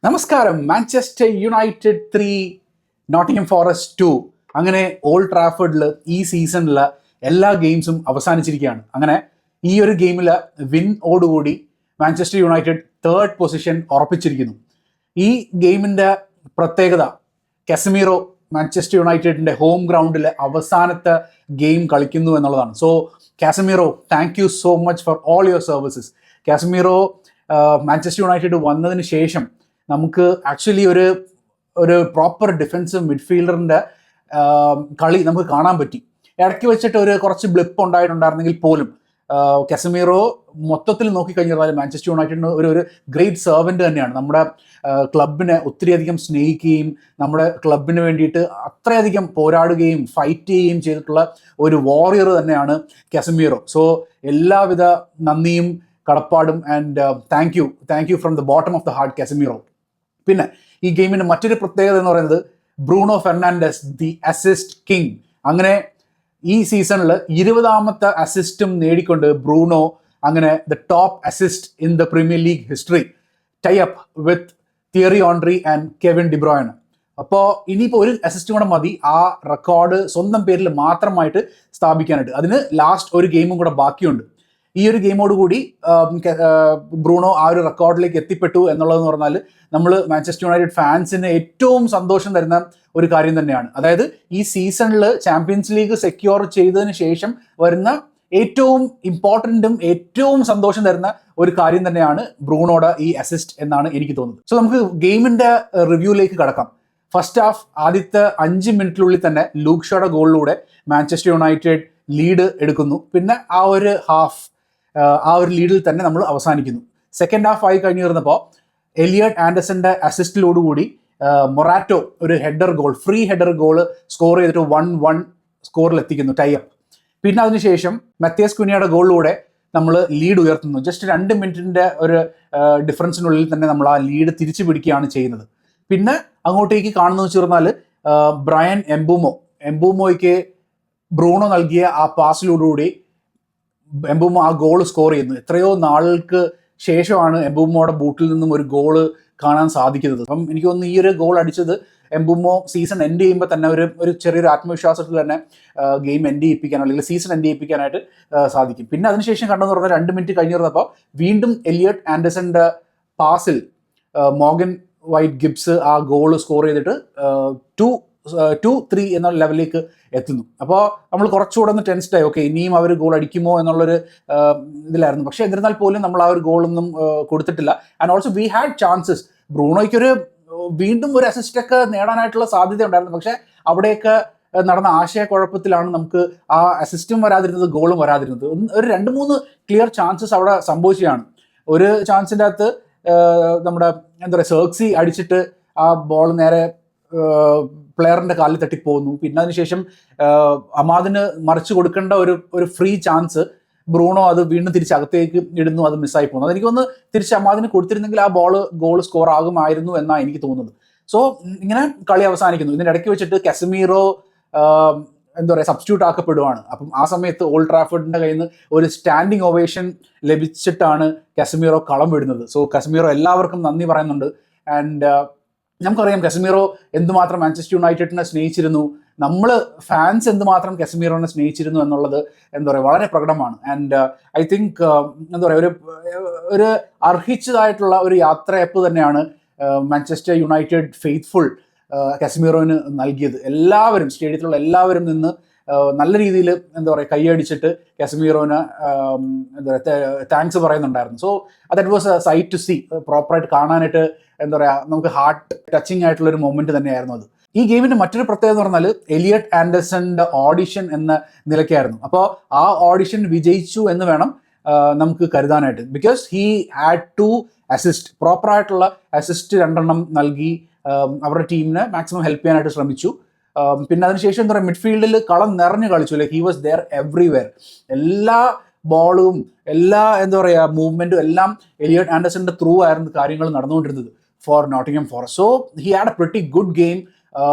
നമസ്കാരം. Manchester United 3 Nottingham forest 2 അങ്ങനെ old ട്രാഫോർഡിൽ ഈ സീസണിൽ എല്ലാ ഗെയിംസും അവസാനിച്ചിരിക്കുകയാണ്. അങ്ങനെ ഈ ഒരു ഗെയിമിൽ വിന്നോടുകൂടി മാഞ്ചസ്റ്റർ യുണൈറ്റഡ് 3rd പൊസിഷൻ ഉറപ്പിച്ചിരിക്കുന്നു. ഈ ഗെയിമിൻ്റെ പ്രത്യേകത കാസമീറോ മാഞ്ചസ്റ്റർ യുണൈറ്റഡിൻ്റെ ഹോം ഗ്രൗണ്ടിൽ അവസാനത്തെ ഗെയിം കളിക്കുന്നു എന്നുള്ളതാണ്. So Casemiro, thank you so much for all your services. Casemiro Manchester United വന്നതിന് ശേഷം നമുക്ക് ആക്ച്വലി ഒരു പ്രോപ്പർ ഡിഫൻസീവ് മിഡ്ഫീൽഡറിൻ്റെ കളി നമുക്ക് കാണാൻ പറ്റി. ഇടയ്ക്ക് വെച്ചിട്ട് കുറച്ച് ബ്ലിപ്പ് ഉണ്ടായിട്ടുണ്ടായിരുന്നെങ്കിൽ പോലും കാസമീറോ മൊത്തത്തിൽ നോക്കിക്കഴിഞ്ഞാൽ മാഞ്ചസ്റ്റർ യുണൈറ്റഡിന് ഒരു ഗ്രേറ്റ് സെർവൻ്റ് തന്നെയാണ്. നമ്മുടെ ക്ലബിനെ ഒത്തിരിയധികം സ്നേഹിക്കുകയും നമ്മുടെ ക്ലബിന് വേണ്ടിയിട്ട് അത്രയധികം പോരാടുകയും ഫൈറ്റ് ചെയ്യുകയും ചെയ്തിട്ടുള്ള ഒരു വാറിയർ തന്നെയാണ് കാസമീറോ. സോ എല്ലാവിധ നന്ദിയും കടപ്പാടും and thank you from the bottom of the heart Casemiro. പിന്നെ ഈ ഗെയിമിൻ്റെ മറ്റൊരു പ്രത്യേകത എന്ന് പറയുന്നത് Bruno Fernandes, the assist king. അങ്ങനെ ഈ സീസണിൽ 20ാമത്തെ അസിസ്റ്റും നേടിക്കൊണ്ട് ബ്രൂണോ അങ്ങനെ the top assist in the Premier League history, tie up with Thierry Henry and Kevin ഡിബ്രോയിൻ. അപ്പോൾ ഇനിയിപ്പോൾ ഒരു അസിസ്റ്റും കൂടെ മതി ആ റെക്കോർഡ് സ്വന്തം പേരിൽ മാത്രമായിട്ട് സ്ഥാപിക്കാനായിട്ട്. അതിന് ലാസ്റ്റ് ഒരു ഗെയിമും കൂടെ ബാക്കിയുണ്ട്. ഈ ഒരു ഗെയിമോടുകൂടി ബ്രൂണോ ആ ഒരു റെക്കോർഡിലേക്ക് എത്തിപ്പെട്ടു എന്നുള്ളതെന്ന് പറഞ്ഞാൽ നമ്മൾ മാഞ്ചസ്റ്റർ യുണൈറ്റഡ് ഫാൻസിന് ഏറ്റവും സന്തോഷം തരുന്ന ഒരു കാര്യം തന്നെയാണ്. അതായത് ഈ സീസണിൽ ചാമ്പ്യൻസ് ലീഗ് സെക്യൂർ ചെയ്തതിന് ശേഷം വരുന്ന ഏറ്റവും ഇമ്പോർട്ടൻറ്റും ഏറ്റവും സന്തോഷം തരുന്ന ഒരു കാര്യം തന്നെയാണ് ബ്രൂണോയുടെ ഈ അസിസ്റ്റ് എന്നാണ് എനിക്ക് തോന്നുന്നത്. സോ നമുക്ക് ഗെയിമിൻ്റെ റിവ്യൂയിലേക്ക് കടക്കാം. ഫസ്റ്റ് ഹാഫ് ആദ്യത്തെ 5 മിനിറ്റിനുള്ളിൽ തന്നെ ലൂക്ക് ഷോയുടെ ഗോളിലൂടെ മാഞ്ചസ്റ്റർ യുണൈറ്റഡ് ലീഡ് എടുക്കുന്നു. പിന്നെ ആ ഒരു ലീഡിൽ തന്നെ നമ്മൾ അവസാനിക്കുന്നു. സെക്കൻഡ് ഹാഫ് ആയി കഴിഞ്ഞ് വരുന്നപ്പോൾ എലിയട്ട് ആൻഡർസന്റെ അസിസ്റ്റിലോടുകൂടി മൊറാറ്റോ ഒരു ഫ്രീ ഹെഡർ ഗോൾ സ്കോർ ചെയ്തിട്ട് 1-1 സ്കോറിൽ എത്തിക്കുന്നു, ടൈ അപ്പ്. പിന്നെ അതിനുശേഷം മത്യാസ് കുനിയയുടെ ഗോളിലൂടെ നമ്മൾ ലീഡ് ഉയർത്തുന്നു. ജസ്റ്റ് 2 മിനിറ്റിൻ്റെ ഒരു ഡിഫറൻസിനുള്ളിൽ തന്നെ നമ്മൾ ആ ലീഡ് തിരിച്ചു പിടിക്കുകയാണ് ചെയ്യുന്നത്. പിന്നെ അങ്ങോട്ടേക്ക് കാണുന്നത് വെച്ച് പറഞ്ഞാൽ ബ്രയൻ എംബൂമോയ്ക്ക് ബ്രൂണോ നൽകിയ ആ പാസിലോടുകൂടി എംബൂമോ ആ ഗോൾ സ്കോർ ചെയ്യുന്നു. എത്രയോ നാളുകൾക്ക് ശേഷമാണ് എംബൂമോയുടെ ബൂട്ടിൽ നിന്നും ഒരു ഗോള് കാണാൻ സാധിക്കുന്നത്. അപ്പം എനിക്ക് തോന്നുന്നു ഈ ഒരു ഗോൾ അടിച്ചത് എംബൂമോ സീസൺ എൻഡ് ചെയ്യുമ്പോൾ തന്നെ ഒരു ചെറിയൊരു ആത്മവിശ്വാസത്തിൽ തന്നെ ഗെയിം എൻഡ് ചെയ്യിപ്പിക്കാൻ അല്ലെങ്കിൽ സീസൺ എൻഡ് ചെയ്യിപ്പിക്കാനായിട്ട് സാധിക്കും. പിന്നെ അതിനുശേഷം കണ്ടെന്ന് പറഞ്ഞാൽ 2 മിനിറ്റ് കഴിഞ്ഞ് പറഞ്ഞപ്പോൾ വീണ്ടും എലിയട്ട് ആൻഡർസന്റെ പാസിൽ മോർഗൻ വൈറ്റ് ഗിബ്സ് ആ ഗോൾ സ്കോർ ചെയ്തിട്ട് 2-3 എന്ന ലെവലിലേക്ക് എത്തുന്നു. അപ്പോൾ നമ്മൾ കുറച്ചുകൂടെ ഒന്ന് ടെൻസ്ഡായി, ഓക്കെ ഇനിയും അവർ ഗോൾ അടിക്കുമോ എന്നുള്ളൊരു ഇതിലായിരുന്നു. പക്ഷേ എന്നിരുന്നാൽ പോലും നമ്മൾ ആ ഒരു ഗോളൊന്നും കൊടുത്തിട്ടില്ല. And also we had chances. ബ്രൂണോയ്ക്കൊരു വീണ്ടും ഒരു അസിസ്റ്റൊക്കെ നേടാനായിട്ടുള്ള സാധ്യത ഉണ്ടായിരുന്നു. പക്ഷേ അവിടെയൊക്കെ നടന്ന ആശയക്കുഴപ്പത്തിലാണ് നമുക്ക് ആ അസിസ്റ്റും വരാതിരുന്നത്, ഗോളും വരാതിരുന്നത്. ഒരു 2-3 ക്ലിയർ ചാൻസസ് അവിടെ സംഭവിച്ചതാണ്. ഒരു ചാൻസിൻ്റെ അകത്ത് നമ്മുടെ സെർക്സി അടിച്ചിട്ട് ആ ബോൾ നേരെ പ്ലെയറിൻ്റെ കാലിൽ തട്ടിപ്പോകുന്നു. പിന്നെ അതിനുശേഷം അമാദിന് മറിച്ച് കൊടുക്കേണ്ട ഒരു ഫ്രീ ചാൻസ് ബ്രൂണോ അത് വീണ്ടും തിരിച്ചകത്തേക്ക് ഇടുന്നു, അത് മിസ്സായി പോകുന്നു. അതെനിക്കൊന്ന് തിരിച്ച് അമാദിന് കൊടുത്തിരുന്നെങ്കിൽ ആ ഗോൾ സ്കോർ ആകുമായിരുന്നു എന്നാണ് എനിക്ക് തോന്നുന്നത്. സോ ഇങ്ങനെ കളി അവസാനിക്കുന്നു. ഇതിനിടയ്ക്ക് വെച്ചിട്ട് കാസമീറോ സബ്സ്റ്റിറ്റ്യൂട്ട് ആക്കപ്പെടുവാണ്. അപ്പം ആ സമയത്ത് ഓൾഡ് ട്രാഫോർഡിൻ്റെ കയ്യിൽ നിന്ന് ഒരു സ്റ്റാൻഡിങ് ഒവേഷൻ ലഭിച്ചിട്ടാണ് കാസമീറോ കളം വിടുന്നത്. സോ കാസമീറോ എല്ലാവർക്കും നന്ദി പറയുന്നുണ്ട്. ആൻഡ് നമുക്കറിയാം കാസമീറോ എന്തുമാത്രം മാഞ്ചസ്റ്റർ യുണൈറ്റഡിനെ സ്നേഹിച്ചിരുന്നു, നമ്മൾ ഫാൻസ് എന്തുമാത്രം കാസമീറോനെ സ്നേഹിച്ചിരുന്നു എന്നുള്ളത് വളരെ പ്രകടമാണ്. ആൻഡ് ഐ തിങ്ക് ഒരു അർഹിച്ചതായിട്ടുള്ള ഒരു യാത്രയപ്പ് തന്നെയാണ് മാഞ്ചസ്റ്റർ യുണൈറ്റഡ് ഫെയ്ത്ത്ഫുൾ കാസമീറോന് നൽകിയത്. എല്ലാവരും സ്റ്റേഡിയത്തിലുള്ള എല്ലാവരും നിന്ന് നല്ല രീതിയിൽ കൈയടിച്ചിട്ട് കാസമീറോന് താങ്ക്സ് പറയുന്നുണ്ടായിരുന്നു. So that was a sight to see. പ്രോപ്പറായിട്ട് കാണാനായിട്ട് നമുക്ക് ഹാർട്ട് ടച്ചിങ് ആയിട്ടുള്ള ഒരു മൊമെന്റ് തന്നെയായിരുന്നു അത്. ഈ ഗെയിമിന്റെ മറ്റൊരു പ്രത്യേകത എന്ന് പറഞ്ഞാൽ എലിയട്ട് ആൻഡർസന്റെ ഓഡിഷൻ എന്ന നിലയ്ക്കായിരുന്നു. അപ്പോൾ ആ ഓഡിഷൻ വിജയിച്ചു എന്ന് വേണം നമുക്ക് കരുതാനായിട്ട്. Because he had two assist, പ്രോപ്പറായിട്ടുള്ള അസിസ്റ്റ് 2 നൽകി അവരുടെ ടീമിനെ മാക്സിമം ഹെൽപ്പ് ചെയ്യാനായിട്ട് ശ്രമിച്ചു. പിന്നെ അതിനുശേഷം മിഡ്ഫീൽഡിൽ കളം നിറഞ്ഞു കളിച്ചു. Like he was there everywhere. എല്ലാ ബോളും എല്ലാ മൂവ്മെന്റും എല്ലാം എലിയട്ട് ആൻഡർസന്റെ ത്രൂ ആയിരുന്നു കാര്യങ്ങൾ നടന്നുകൊണ്ടിരുന്നത് for Nottingham Forest. So he had a pretty good game,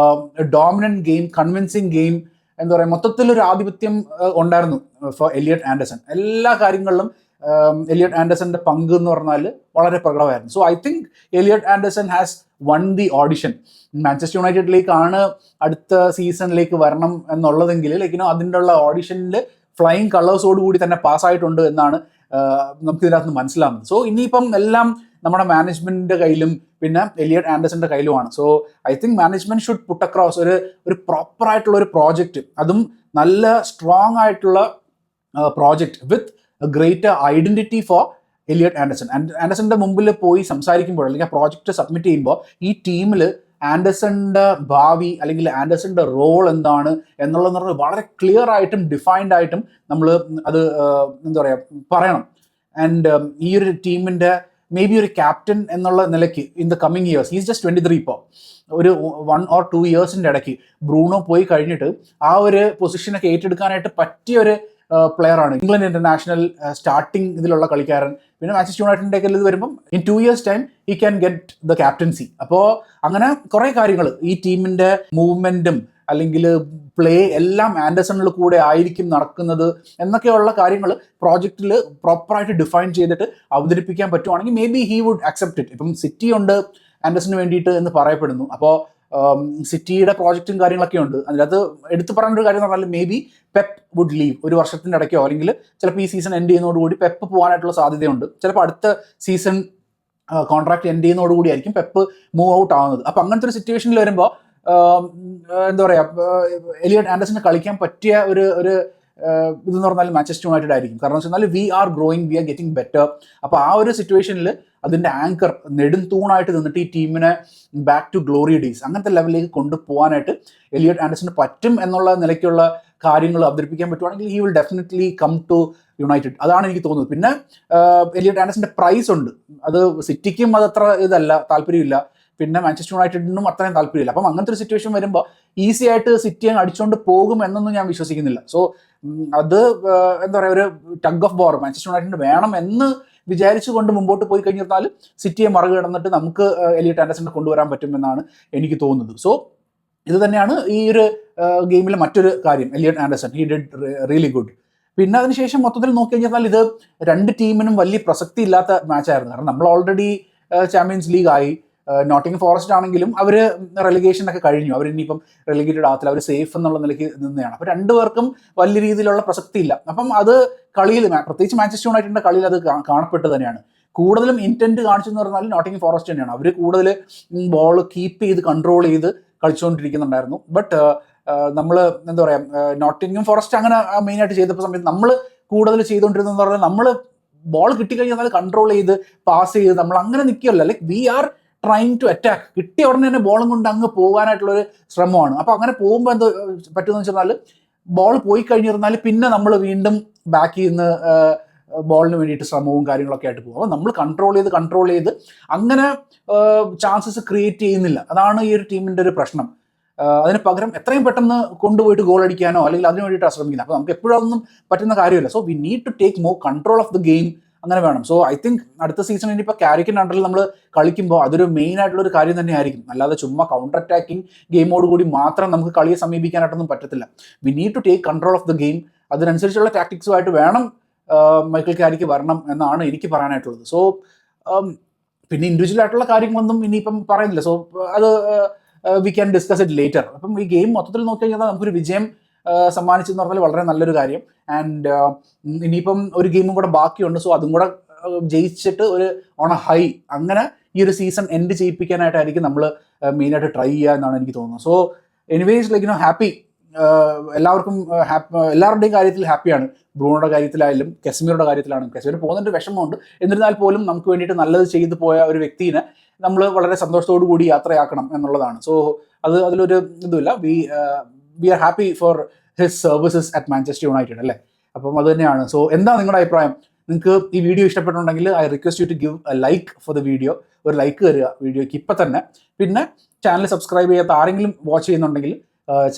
dominant game, convincing game. മൊത്തത്തിലൊരു ആധിപത്യം ഉണ്ടായിരുന്നു ഫോർ എലിയട്ട് ആൻഡർസൺ. എല്ലാ കാര്യങ്ങളിലും എലിയട്ട് ആൻഡേഴ്സന്റെ പങ്ക് എന്ന് പറഞ്ഞാൽ വളരെ പ്രകടമായിരുന്നു. So I think Elliot Anderson has won the audition. Manchester യുണൈറ്റഡിലേക്കാണ് അടുത്ത സീസണിലേക്ക് വരണം എന്നുള്ളതെങ്കിൽ അതിൻ്റെ ഉള്ള ഓഡിഷനിൽ ഫ്ലൈയിങ് കളേഴ്സോടുകൂടി തന്നെ പാസ്സായിട്ടുണ്ട് എന്നാണ് നമുക്ക് ഇതിനകത്ത് നിന്ന് മനസ്സിലാവുന്നത്. സോ ഇനിയിപ്പം എല്ലാം നമ്മുടെ മാനേജ്മെന്റിന്റെ കയ്യിലും പിന്നെ എലിയട്ട് ആൻഡേഴ്സന്റെ കയ്യിലുമാണ്. So I think management should put across ഒരു പ്രോപ്പർ ആയിട്ടുള്ള ഒരു പ്രോജക്റ്റ്, അതും നല്ല സ്ട്രോങ് ആയിട്ടുള്ള project with greater identity for Elliot Anderson. ആൻഡേഴ്സന്റെ മുമ്പിൽ പോയി സംസാരിക്കുമ്പോൾ അല്ലെങ്കിൽ ആ പ്രോജക്റ്റ് സബ്മിറ്റ് ചെയ്യുമ്പോൾ ഈ ടീമിൽ ആൻഡേഴ്സന്റെ ഭാവി അല്ലെങ്കിൽ ആൻഡേഴ്സന്റെ റോൾ എന്താണ് എന്നുള്ളതെന്ന് പറഞ്ഞാൽ വളരെ ക്ലിയർ ആയിട്ടും ഡിഫൈൻഡ് ആയിട്ടും നമ്മൾ അത് എന്താ പറയുക പറയണം. ആൻഡ് ഈ ഒരു ടീമിന്റെ മേ ബി ഒരു ക്യാപ്റ്റൻ എന്നുള്ള നിലയ്ക്ക് in the coming years, is just 23 ഇപ്പോൾ, ഒരു 1 or 2 ഇയേഴ്സിൻ്റെ ഇടയ്ക്ക് ബ്രൂണോ പോയി കഴിഞ്ഞിട്ട് ആ ഒരു പൊസിഷനൊക്കെ ഏറ്റെടുക്കാനായിട്ട് പറ്റിയ ഒരു പ്ലെയറാണ്. ഇംഗ്ലണ്ട് ഇന്റർനാഷണൽ സ്റ്റാർട്ടിങ് ഇതിലുള്ള കളിക്കാരൻ. പിന്നെ മാഞ്ചസ്റ്റർ യുണൈറ്റഡിൻ്റെ ഒക്കെ ഇത് വരുമ്പം in 2 years time he can get the captaincy. അപ്പോൾ അങ്ങനെ കുറേ കാര്യങ്ങൾ ഈ ടീമിൻ്റെ മൂവ്മെൻറ്റും അല്ലെങ്കിൽ പ്ലേ എല്ലാം ആൻഡേഴ്സണിൽ കൂടെ ആയിരിക്കും നടക്കുന്നത് എന്നൊക്കെയുള്ള കാര്യങ്ങൾ പ്രോജക്റ്റിൽ പ്രോപ്പറായിട്ട് ഡിഫൈൻ ചെയ്തിട്ട് അവതരിപ്പിക്കാൻ പറ്റുവാണെങ്കിൽ maybe he would accept it. ഇപ്പം സിറ്റി ഉണ്ട് ആൻഡേഴ്സന് വേണ്ടിയിട്ട് എന്ന് പറയപ്പെടുന്നു. അപ്പോൾ സിറ്റിയുടെ പ്രോജക്റ്റും കാര്യങ്ങളൊക്കെ ഉണ്ട്. അതിനകത്ത് എടുത്തു പറയേണ്ട ഒരു കാര്യം എന്ന് പറഞ്ഞാൽ maybe Pep would leave ഒരു വർഷത്തിൻ്റെ ഇടയ്ക്കോ, അല്ലെങ്കിൽ ചിലപ്പോൾ ഈ സീസൺ എൻഡ് ചെയ്യുന്നതോടുകൂടി പെപ്പ് പോകാനായിട്ടുള്ള സാധ്യതയുണ്ട്. ചിലപ്പോൾ അടുത്ത സീസൺ കോൺട്രാക്ട് എൻഡ് ചെയ്യുന്നതോടുകൂടി ആയിരിക്കും പെപ്പ് മൂവ് ഔട്ട് ആവുന്നത്. അപ്പോൾ അങ്ങനത്തെ ഒരു സിറ്റുവേഷനിൽ വരുമ്പോൾ എന്താ പറയുക, എലിയട്ട് ആൻഡേഴ്സന് കളിക്കാൻ പറ്റിയ ഒരു ഇതെന്ന് പറഞ്ഞാൽ മാഞ്ചസ്റ്റർ യുണൈറ്റഡ് ആയിരിക്കും. കാരണം എന്ന് വെച്ചാൽ we are growing, we are getting better. അപ്പോൾ ആ ഒരു സിറ്റുവേഷനിൽ അതിൻ്റെ ആങ്കർ നെടുംതൂണായിട്ട് നിന്നിട്ട് ഈ ടീമിനെ ബാക്ക് ടു ഗ്ലോറി ഡേയ്സ് അങ്ങനത്തെ ലെവലിലേക്ക് കൊണ്ടുപോകാനായിട്ട് എലിയട്ട് ആൻഡേഴ്സന് പറ്റും എന്നുള്ള നിലയ്ക്കുള്ള കാര്യങ്ങൾ അവതരിപ്പിക്കാൻ പറ്റുവാണെങ്കിൽ he will definitely come to United. അതാണ് എനിക്ക് തോന്നുന്നത്. പിന്നെ എലിയട്ട് ആൻഡേഴ്സന്റെ പ്രൈസ് ഉണ്ട്, അത് സിറ്റിക്കും അതത്ര ഇതല്ല, താല്പര്യമില്ല. പിന്നെ മാഞ്ചസ്റ്റർ യുണൈറ്റഡിനും അത്രയും താല്പര്യമില്ല. അപ്പം അങ്ങനത്തെ ഒരു സിറ്റുവേഷൻ വരുമ്പോൾ ഈസി ആയിട്ട് സിറ്റിയെ അടിച്ചുകൊണ്ട് പോകും എന്നൊന്നും ഞാൻ വിശ്വസിക്കുന്നില്ല. സോ അത് എന്താ പറയുക, ഒരു ടഗ് ഓഫ് വാർ മാഞ്ചസ്റ്റർ യുണൈറ്റഡിന് വേണം എന്ന് വിചാരിച്ചുകൊണ്ട് മുമ്പോട്ട് പോയി കഴിഞ്ഞാൽ സിറ്റിയെ മറികടന്നിട്ട് നമുക്ക് എലിയട്ട് ആൻഡേഴ്സനെ കൊണ്ടുവരാൻ പറ്റുമെന്നാണ് എനിക്ക് തോന്നുന്നത്. സോ ഇത് തന്നെയാണ് ഈ ഒരു ഗെയിമിലെ മറ്റൊരു കാര്യം. Elliot Anderson he did really good. പിന്നെ അതിനുശേഷം മൊത്തത്തിൽ നോക്കി കഴിഞ്ഞാൽ ഇത് രണ്ട് ടീമിനും വലിയ പ്രസക്തി ഇല്ലാത്ത മാച്ചായിരുന്നു. കാരണം നമ്മൾ ഓൾറെഡി ചാമ്പ്യൻസ് ലീഗ് ആയി. നോട്ടിംഗ് ഫോറസ്റ്റ് ആണെങ്കിലും അവർ റെലിഗേഷനൊക്കെ കഴിഞ്ഞു, അവർ ഇനിയിപ്പം റെലിഗേറ്റഡ് ആകത്തില്ല, അവർ സേഫ് എന്നുള്ള നിലയ്ക്ക് നിന്നെയാണ്. അപ്പോൾ രണ്ടുപേർക്കും വലിയ രീതിയിലുള്ള പ്രസക്തി ഇല്ല. അപ്പം അത് കളിയിൽ പ്രത്യേകിച്ച് മാഞ്ചസ്റ്റർ യുണൈറ്റഡിൻ്റെ കളിയിൽ അത് കാണപ്പെട്ടു തന്നെയാണ്. കൂടുതലും ഇൻറ്റൻറ്റ് കാണിച്ചെന്ന് പറഞ്ഞാൽ നോട്ടിംഗ് ഫോറസ്റ്റ് തന്നെയാണ്. അവർ കൂടുതൽ ബോൾ കീപ്പ് ചെയ്ത് കൺട്രോൾ ചെയ്ത് കളിച്ചുകൊണ്ടിരിക്കുന്നുണ്ടായിരുന്നു. ബട്ട് നമ്മൾ എന്താ പറയുക, നോട്ടിംഗം ഫോറസ്റ്റ് അങ്ങനെ മെയിനായിട്ട് ചെയ്തപ്പോൾ സമയത്ത് നമ്മൾ കൂടുതൽ ചെയ്തുകൊണ്ടിരുന്നതെന്ന് പറഞ്ഞാൽ നമ്മൾ ബോൾ കിട്ടിക്കഴിഞ്ഞാൽ കൺട്രോൾ ചെയ്ത് പാസ് ചെയ്ത് നമ്മൾ അങ്ങനെ നിൽക്കുകയല്ല. Like we are trying to attack. കിട്ടിയ ഉടനെ തന്നെ ബോളും കൊണ്ട് അങ്ങ് പോകാനായിട്ടുള്ളൊരു ശ്രമമാണ്. അപ്പോൾ അങ്ങനെ പോകുമ്പോൾ എന്ത് പറ്റുമെന്ന് വെച്ചാൽ ബോൾ പോയി കഴിഞ്ഞിരുന്നാൽ പിന്നെ നമ്മൾ വീണ്ടും ബാക്കിൽ നിന്ന് ബോളിന് വേണ്ടിയിട്ട് ശ്രമവും കാര്യങ്ങളൊക്കെ ആയിട്ട് പോകും. അപ്പോൾ നമ്മൾ കൺട്രോൾ ചെയ്ത് അങ്ങനെ ചാൻസസ് ക്രിയേറ്റ് ചെയ്യുന്നില്ല. അതാണ് ഈ ഒരു ടീമിൻ്റെ ഒരു പ്രശ്നം. അതിന് പകരം എത്രയും പെട്ടെന്ന് കൊണ്ടുപോയിട്ട് ഗോൾ അടിക്കാനോ അല്ലെങ്കിൽ അതിന് വേണ്ടിയിട്ടാണ് ശ്രമിക്കുന്നത്. അപ്പോൾ നമുക്ക് എപ്പോഴും ഒന്നും പറ്റുന്ന കാര്യമില്ല. So we need to take more control of the game. അങ്ങനെ വേണം. സോ ഐ തിങ്ക് അടുത്ത സീസൺ ഇനിയിപ്പോൾ ക്യാരിക്കിൻ്റെ അണ്ടറിൽ നമ്മൾ കളിക്കുമ്പോൾ അതൊരു മെയിൻ ആയിട്ടുള്ളൊരു കാര്യം തന്നെ ആയിരിക്കും. അല്ലാതെ ചുമ്മാ കൗണ്ടർ അറ്റാക്കിംഗ് ഗെയിമോട് കൂടി മാത്രം നമുക്ക് കളിയെ സമീപിക്കാനായിട്ടൊന്നും പറ്റത്തില്ല. We need to take control of the game. അതിനനുസരിച്ചുള്ള ടാക്ടിക്സുമായിട്ട് വേണം മൈക്കൽ ക്യാരിക്ക് വരണം എന്നാണ് എനിക്ക് പറയാനായിട്ടുള്ളത്. സോ പിന്നെ ഇൻഡിവിജ്വൽ ആയിട്ടുള്ള കാര്യങ്ങളൊന്നും ഇനിയിപ്പം പറയുന്നില്ല. സോ അത് we can discuss it later. അപ്പം ഈ ഗെയിം മൊത്തത്തിൽ നോക്കി കഴിഞ്ഞാൽ നമുക്കൊരു വിജയം സമ്മാനിച്ചെന്ന് പറഞ്ഞാൽ വളരെ നല്ലൊരു കാര്യം. ആൻഡ് ഇനിയിപ്പം ഒരു ഗെയിമും കൂടെ ബാക്കിയുണ്ട്. സോ അതും കൂടെ ജയിച്ചിട്ട് ഒരു ഓൺ എ ഹൈ അങ്ങനെ ഈ ഒരു സീസൺ എൻഡ് ചെയ്യിപ്പിക്കാനായിട്ടായിരിക്കും നമ്മൾ മെയിനായിട്ട് ട്രൈ ചെയ്യുക എന്നാണ് എനിക്ക് തോന്നുന്നത്. സോ എനിവേസ് ലൈക്ക് ഹാപ്പി, എല്ലാവർക്കും എല്ലാവരുടെയും കാര്യത്തിൽ ഹാപ്പിയാണ്. ബ്രൂണോയുടെ കാര്യത്തിലായാലും കെസ്മീറുടെ കാര്യത്തിലാണെങ്കിലും. കെസ്മീർ പോകുന്നതിൻ്റെ വിഷമമുണ്ട്, എന്നിരുന്നാൽ പോലും നമുക്ക് വേണ്ടിയിട്ട് നല്ലത് ചെയ്തു പോയ ഒരു വ്യക്തിനെ നമ്മൾ വളരെ സന്തോഷത്തോടു കൂടി യാത്രയാക്കണം എന്നുള്ളതാണ്. സോ അതിലൊരു ഇതുമില്ല. We are happy for his services at Manchester United അല്ലേ. അപ്പം അത് തന്നെയാണ്. സോ എന്താ നിങ്ങളുടെ അഭിപ്രായം? നിങ്ങൾക്ക് ഈ വീഡിയോ ഇഷ്ടപ്പെട്ടുണ്ടെങ്കിൽ I request you to give a like for the video. ഒരു ലൈക്ക് തരിക വീഡിയോയ്ക്ക് ഇപ്പം തന്നെ. പിന്നെ ചാനൽ സബ്സ്ക്രൈബ് ചെയ്യാത്ത ആരെങ്കിലും വാച്ച് ചെയ്യുന്നുണ്ടെങ്കിൽ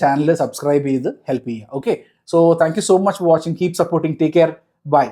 ചാനൽ സബ്സ്ക്രൈബ് ചെയ്ത് ഹെൽപ്പ് ചെയ്യുക. Okay, so thank you so much for watching. Keep supporting. Take care. By.